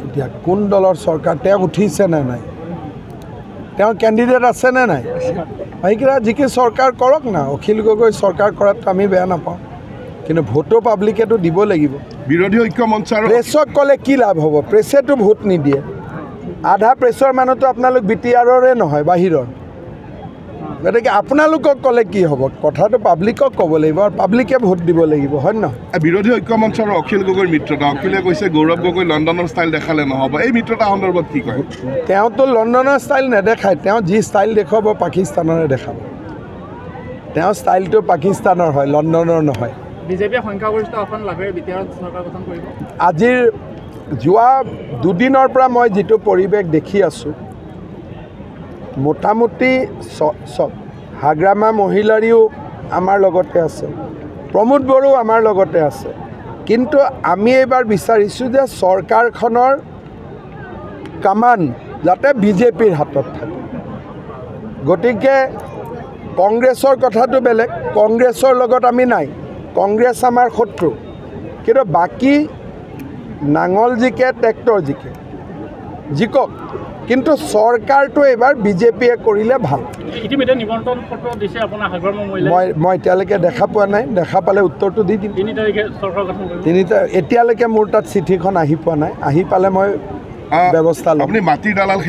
এতিয়া কোন দলৰ চৰকাৰ তেওঁ উঠিছে নে নাই, তেওঁ কেণ্ডিডেট আছে নে নাই, সেইকেইটা যিকি চৰকাৰ কৰক না। অখিল গগৈ চৰকাৰ কৰাটো আমি বেয়া নাপাওঁ, কিন্তু ভোটো পাব্লিকেতো দিব লাগিব। বিৰোধী ঐক্য মঞ্চ আৰু প্ৰেছক ক'লে কি লাভ হ'ব? প্ৰেছেতো ভোট নিদিয়ে। আধা প্ৰেছৰ মানুহটো আপোনালোক BTRৰে নহয়, বাহিৰৰ। গতিকে আপোনালোকক ক'লে কি হ'ব? কথাটো পাব্লিকক ক'ব লাগিব আৰু পাব্লিকে ভোট দিব লাগিব, হয় নহয়? বিৰোধী ঐক্য মঞ্চ আৰু অখিল গগৈৰ মিত্ৰতা। অখিলে কৈছে গৌৰৱ গগৈ লণ্ডনৰ ষ্টাইল দেখালে নহ'ব। এই মিত্ৰতা সন্দৰ্ভত কি কয়? তেওঁতো লণ্ডনৰ ষ্টাইল নেদেখায়, তেওঁ যি ষ্টাইল দেখুৱাব পাকিস্তানৰে দেখাব। তেওঁ ষ্টাইলটো পাকিস্তানৰ হয়, লণ্ডনৰ নহয়। বিজেপিয়ে সংখ্যাগৰিষ্ঠ আসন লাভেৰে বিটিআৰত চৰকাৰ গঠন কৰিব। আজিৰ যোৱা দুদিনৰ পৰা মই যিটো পৰিৱেশ দেখি আছোঁ, মোটামুটি হাগ্ৰামা মহিলাৰীও আমাৰ লগতে আছে, প্ৰমোদ বড়ো আমাৰ লগতে আছে। কিন্তু আমি এইবাৰ বিচাৰিছোঁ যে চৰকাৰখনৰ কামান যাতে বিজেপিৰ হাতত থাকে। গতিকে কংগ্ৰেছৰ কথাটো বেলেগ, কংগ্ৰেছৰ লগত আমি নাই, কংগ্ৰেছ আমাৰ শত্ৰু। কিন্তু বাকী নাঙল জিকে ট্ৰেক্টৰ জিকে, জিকক, কিন্তু চৰকাৰটো এইবাৰ বিজেপিয়ে কৰিলে ভাল। ইতিমধ্যে নিমন্ত্ৰণ পত্ৰ দিছে আপোনাৰ হাগ্ৰামা মহিলা। মই এতিয়ালৈকে দেখা পোৱা নাই, দেখা পালে উত্তৰটো দি দিম। 3 তাৰিখে চৰকাৰ গঠন কৰিব। এতিয়ালৈকে মোৰ তাত চিঠিখন আহি পোৱা নাই, আহি পালে মই ব্যৱস্থা ল'ম। আপুনি মাটিৰ দালাল